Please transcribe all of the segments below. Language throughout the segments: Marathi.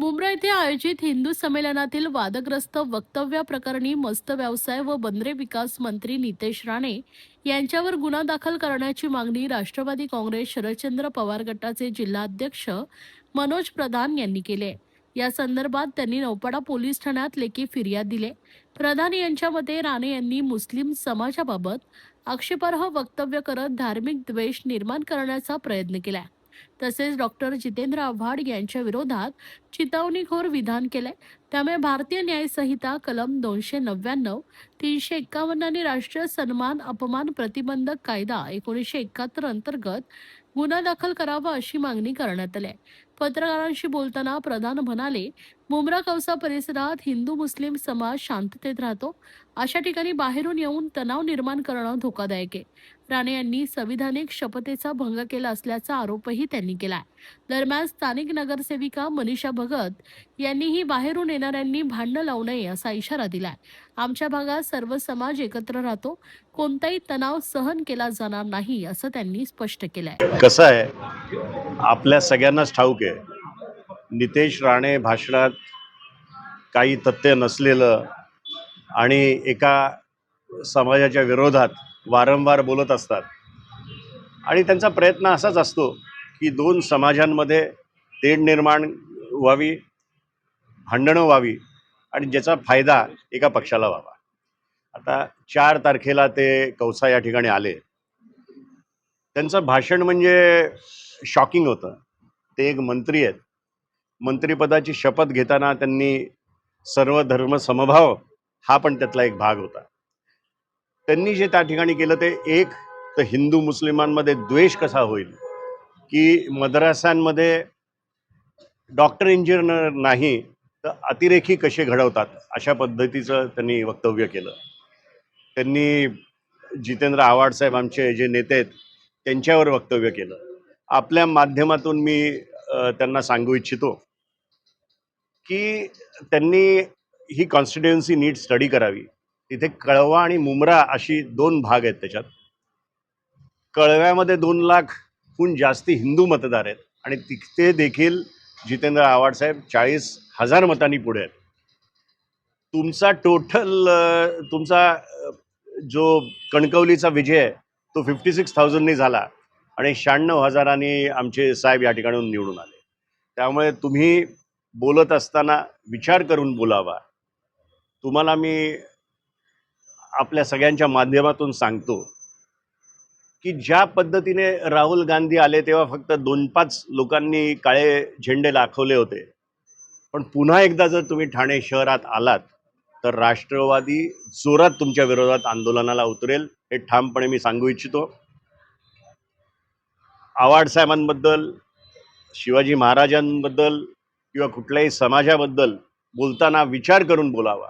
मुंब्रा येथे आयोजित हिंदू संमेलनातील वादग्रस्त वक्तव्याप्रकरणी मत्स्य व्यवसाय व बंदरे विकास मंत्री नितेश राणे यांच्यावर गुन्हा दाखल करण्याची मागणी राष्ट्रवादी काँग्रेस शरदचंद्र पवार गटाचे जिल्हाध्यक्ष मनोज प्रधान यांनी केली आहे. या संदर्भात त्यांनी नौपाडा पोलीस ठाण्यात लेखी फिर्याद दिली. प्रधान यांच्या मते राणे यांनी मुस्लिम समाजाबाबत आक्षेपार्ह वक्तव्य करत धार्मिक द्वेष निर्माण करण्याचा प्रयत्न केलाय. तसेच डॉक्टर जितेंद्र आव्हाड यांच्या विरोधात चिथावणीखोर विधान केलंय. त्यामुळे भारतीय न्याय संहिता कलम 299, 351 आणि राष्ट्रीय सन्मान अपमान प्रतिबंधक कायदा 1971 अंतर्गत गुन्हा दाखल करावा अशी मागणी करण्यात आली आहे. पत्रकारांशी बोलताना प्रधान म्हणाले, मुंब्रा कौसा परिसरात हिंदू मुस्लिम समाज शांततेत राहतो. अशा ठिकाणी बाहेरून येऊन तणाव निर्माण करणं धोकादायक आहे. राणे यांनी संविधानिक शपथेचा भंग केला असल्याचा आरोपही त्यांनी केलाय. दरम्यान स्थानिक नगरसेविका मनीषा भगत यांनीही बाहेरून येणाऱ्यांनी भांडण लावू नये असा इशारा दिलाय. आमच्या भागात सर्व समाज एकत्र राहतो, कोणताही तणाव सहन केला जाणार नाही असं त्यांनी स्पष्ट केलंय. कसं आहे, आपल्या सगळ्यांनाच ठाऊक आहे, नितेश राणे भाषणात काही तथ्य नसलेलं आणि एका समाजाच्या विरोधात वारंवार बोलत असतात. आणि त्यांचा प्रयत्न असाच असतो की दोन समाजांमध्ये तेढ निर्माण व्हावी, भांडणं व्हावी आणि ज्याचा फायदा एका पक्षाला व्हावा. आता 4 तारखेला ते कौसा या ठिकाणी आले. त्यांचं भाषण म्हणजे शॉकिंग होतं. ते एक मंत्री आहेत. मंत्रिपदाची शपथ घेताना त्यांनी सर्व धर्म समभाव हा पण त्यातला एक भाग होता. त्यांनी जे त्या ठिकाणी केलं ते एक तर हिंदू मुस्लिमांमध्ये द्वेष कसा होईल, की मद्रासांमध्ये डॉक्टर इंजिनियर नाही तर अतिरेकी कसे घडवतात, अशा पद्धतीचं त्यांनी वक्तव्य केलं. त्यांनी जितेंद्र आव्हाड साहेब आमचे जे नेते आहेत त्यांच्यावर वक्तव्य केलं. आपल्या माध्यमातून मी त्यांना सांगू इच्छितो की त्यांनी ही कॉन्स्टिट्युएन्सी नीट स्टडी करावी. तिथे कळवा आणि मुंब्रा अशी 2 भाग आहेत. त्याच्यात कळव्यामध्ये 2 लाखहून जास्ती हिंदू मतदार आहेत आणि तिथे देखील जितेंद्र आव्हाड साहेब 40,000 मतांनी पुढे आहेत. तुमचा तुमचा जो कणकवलीचा विजय आहे तो 56,000नी झाला आणि 96,000नी आमचे साहेब या ठिकाणून निवडून आले. त्यामुळे तुम्ही बोलत असताना विचार करून बोलावा. तुम्हाला मी आपल्या सगळ्यांच्या माध्यमातून सांगतो की ज्या पद्धतीने राहुल गांधी आले तेव्हा फक्त 2-5 लोकांनी काळे झेंडे दाखवले होते, पण पुन्हा एकदा जर तुम्ही ठाणे शहरात आलात तर राष्ट्रवादी जोरात तुमच्या विरोधात आंदोलनाला उतरेल, हे ठामपणे मी सांगू इच्छितो. आव्हाड साहेबांबद्दल, शिवाजी महाराजांबद्दल किंवा कुठल्याही समाजाबद्दल बोलताना विचार करून बोलावा.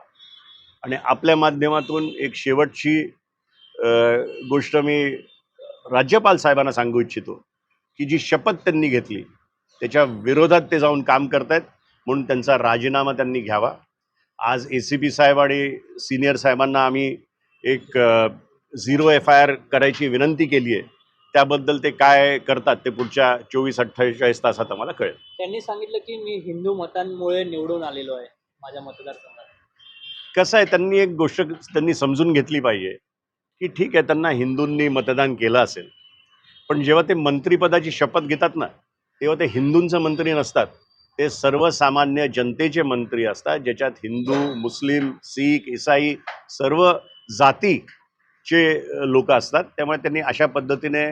आणि आपल्या माध्यमातून एक शेवटची गोष्ट मी राज्यपाल साहेबांना सांगू इच्छितो की जी शपथ त्यांनी घेतली त्याच्या विरोधात ते जाऊन काम करतायत, म्हणून त्यांचा राजीनामा त्यांनी घ्यावा. आज ACP साहेब आणि सिनियर साहेबांना आम्ही एक 0 FIR करायची विनंती केली आहे. त्याबद्दल ते काय करतात ते पुढच्या 24-48 तासात आम्हाला कळेल. त्यांनी सांगितलं की मी हिंदू मतांमुळे निवडून आलेलो आहे माझ्या मतदारसंघात. कसं आहे, त्यांनी एक गोष्ट त्यांनी समजून घेतली पाहिजे की ठीक आहे, त्यांना हिंदूंनी मतदान केलं असेल, पण जेव्हा ते मंत्रिपदाची शपथ घेतात ना तेव्हा ते हिंदूंचं मंत्री नसतात, ते सर्वसामान्य जनतेचे मंत्री असतात, ज्याच्यात हिंदू, मुस्लिम, सीख, ईसाई सर्व जातीचे लोक असतात. त्यामुळे त्यांनी अशा पद्धतीने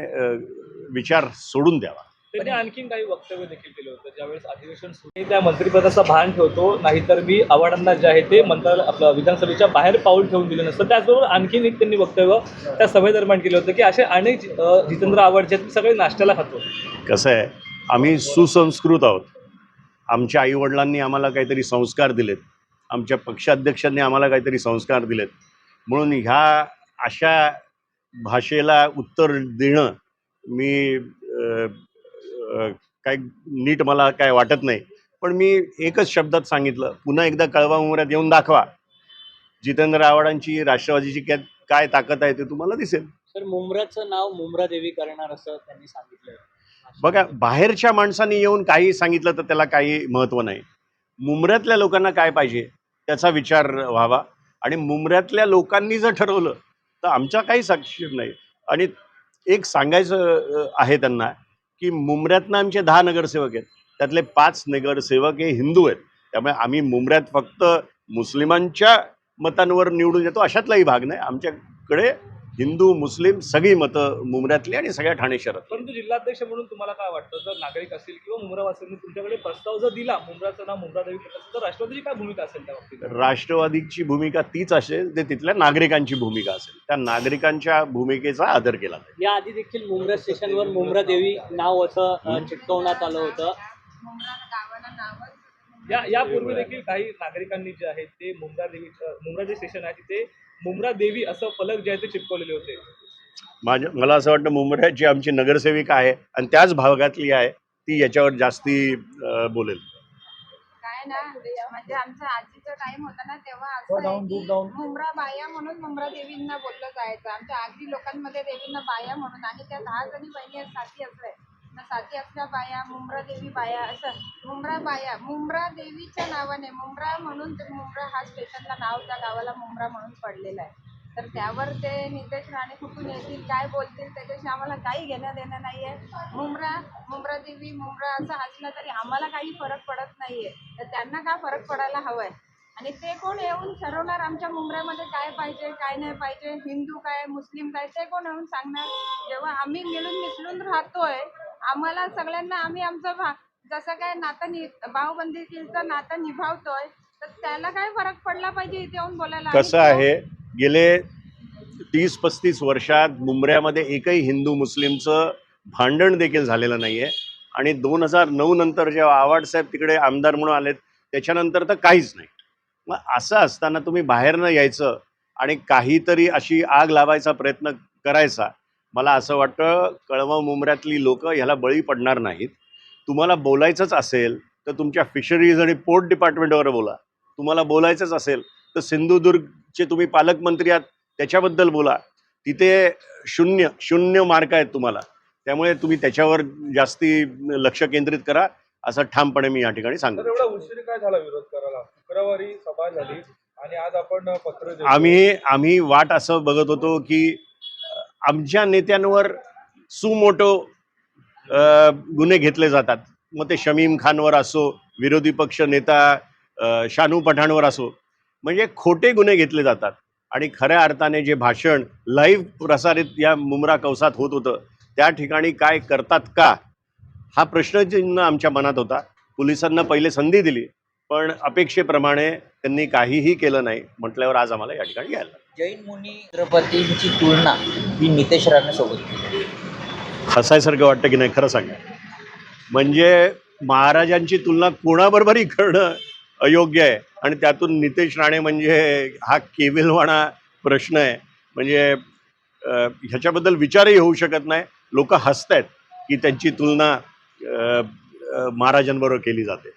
विचार सोडून द्यावा. त्यांनी आणखीन काही वक्तव्य देखील केलं होतं ज्यावेळेस अधिवेशन सुरू त्या मंत्रिपदाचा भान ठेवतो, नाहीतर मी आव्हाडांना जे आहे ते आपलं विधानसभेच्या बाहेर पाऊल ठेवून दिलं नसतं. त्याचबरोबर आणखीन एक त्यांनी वक्तव्य त्या सभेदरम्यान केलं होतं की असे अनेक जितेंद्र आव्हाड जे आहेत सगळे नाश्त्याला खातो. कसं आहे, आम्ही सुसंस्कृत आहोत. आमच्या आईवडिलांनी आम्हाला काहीतरी संस्कार दिलेत, आमच्या पक्षाध्यक्षांनी आम्हाला काहीतरी संस्कार दिलेत, म्हणून ह्या अशा भाषेला उत्तर देणं मी काय नीट मला काय वाटत नाही. पण मी एकच शब्दात सांगितलं, पुन्हा एकदा कळवा मुंब्र्यात येऊन दाखवा. जितेंद्र आव्हाडांची, राष्ट्रवादीची काय ताकद आहे ते तुम्हाला दिसेल. तर मुंब्राचं नाव मुंब्रा देवी करणार असं त्यांनी सांगितलं. बघा, बाहेरच्या माणसांनी येऊन काही सांगितलं तर त्याला काही महत्त्व नाही. मुंब्र्यातल्या लोकांना काय पाहिजे त्याचा विचार व्हावा. आणि मुंब्र्यातल्या लोकांनी जर ठरवलं तर आमचा काही साक्षीर नाही. आणि एक सांगायचं आहे त्यांना की मुंब्र्यातनं आमचे 10 नगरसेवक आहेत, त्यातले 5 नगरसेवक हे हिंदू आहेत. त्यामुळे आम्ही मुंब्र्यात फक्त मुस्लिमांच्या मतांवर निवडून येतो अशातलाही भाग नाही. आमच्याकडे हिंदू मुस्लिम सगळी मतं मुंब्र्यातली आणि सगळ्या ठाणे शहरात. परंतु जिल्हाध्यक्ष म्हणून तुम्हाला काय वाटतं, जर नागरिक असतील किंवा मुंब्रावासींनी तुमच्याकडे प्रस्ताव जर दिला, मुंब्राचं नाव मुंब्रादेवी प्रकल्प, तर राष्ट्रवादीची काय भूमिका असेल त्या बाबतीत? राष्ट्रवादीची भूमिका तीच असेल ते तिथल्या नागरिकांची भूमिका असेल. त्या नागरिकांच्या भूमिकेचा आदर केला जाईल. याआधी देखील मुंब्रा स्टेशनवर मुंब्रा देवी नाव असं चिटकवण्यात आलं होतं. यापूर्वी देखील काही नागरिकांनी जे आहे ते मुंब्रा जे स्टेशन आहे तिथे मुंब्रा देवी असं फलक जे आहे ते चिपकवलेले होते. मला असं वाटतं मुंब्र्याची आमची नगरसेविका आहे आणि त्याच भागातली आहे, ती याच्यावर जास्ती बोलेल. काय ना म्हणजे आमचा आजीचा टाइम होता ना तेव्हा असं आहे की मुंब्रा बाया म्हणून मुंब्रा देवींना बोललं जायचं. आमच्या आजी लोकांमध्ये देवींना बाया म्हणून आणि त्या 10 जणी बहिणी आहेत, साथी असल्या साथी असल्या बाया मुंब्रा देवी बाया असं मुंब्रा बाया मुंब्रा देवीच्या नावाने मुंब्रा म्हणून ते मुंब्रा हा स्टेशनला नाव त्या गावाला मुंब्रा म्हणून पडलेलं आहे. तर त्यावर ते नितेश राणे कुठून येतील काय बोलतील त्याच्याशी आम्हाला काही घेणं देणं नाही आहे. मुंब्रा देवी मुंब्रा असं असलं तरी आम्हाला काही फरक पडत नाही आहे. तर त्यांना का फरक पडायला हवं आहे आणि ते कोण येऊन ठरवणार आमच्या मुंब्र्यामध्ये काय पाहिजे काय नाही पाहिजे, हिंदू काय मुस्लिम काय ते कोण येऊन सांगणार. जेव्हा आम्ही मिळून मिसळून राहतोय आम्हाला सगळ्यांना आम्ही आमचं जसं काय नातं भाऊबंदीचं नातं निभावतोय तर त्याला काय फरक पडला पाहिजे इथे येऊन बोलायला. कसं आहे, गेले 30-35 वर्षात मुंब्र्यामध्ये एकही हिंदू मुस्लिमचं भांडण देखील झालेलं नाही आहे. आणि 2009 नंतर जेव्हा आव्हाडसाहेब तिकडे आमदार म्हणून आलेत त्याच्यानंतर तर काहीच नाही. मग असं असताना तुम्ही बाहेरनं यायचं आणि काहीतरी अशी आग लावायचा प्रयत्न करायचा, मला असं वाटतं कळवा मुंब्र्यातली लोक ह्याला बळी पडणार नाहीत. तुम्हाला बोलायचंच असेल तर तुमच्या फिशरीज आणि पोर्ट डिपार्टमेंटवर बोला. तुम्हाला बोलायचंच असेल तर सिंधुदुर्गचे तुम्ही पालकमंत्री आहात त्याच्याबद्दल बोला. तिथे शून्य मार्क आहेत तुम्हाला. त्यामुळे तुम्ही त्याच्यावर जास्ती लक्ष केंद्रित करा असं ठामपणे मी या ठिकाणी सांगतो. एवढा उशीर काय झाला विरोध करायला? शुक्रवारी सभा झाली आणि आज आपण पत्र देतो. आम्ही वाट असं बघत होतो की आमच्या नेत्यांवर सुमोटो गुन्हे घेतले जातात. मग ते शमीम खानवर असो, विरोधी पक्ष नेता शानू पठाणवर असो, म्हणजे खोटे गुन्हे घेतले जातात. आणि खऱ्या अर्थाने जे भाषण लाईव्ह प्रसारित या मुंब्रा कौसात होत होतं त्या ठिकाणी काय करतात का हा प्रश्नचिन्ह आमच्या मनात होता. पोलिसांना पहिले संधी दिली पण अपेक्षेप्रमाणे त्यांनी काहीही केलं नाही म्हटल्यावर आज आम्हाला या ठिकाणी यायला. जैन मुनी छत्रपतींची तुलना ही नितेश राणेसोबत केली. हसायसारखं वाटतं की नाही खरं सांगा. म्हणजे महाराजांची तुलना कोणाबरोबरही करणं अयोग्य आहे. आणि त्यातून नितेश राणे म्हणजे हा केविलवाणा प्रश्न आहे. म्हणजे ह्याच्याबद्दल विचारही होऊ शकत नाही. लोक हसत आहेत की त्यांची तुलना महाराजांबरोबर केली जाते.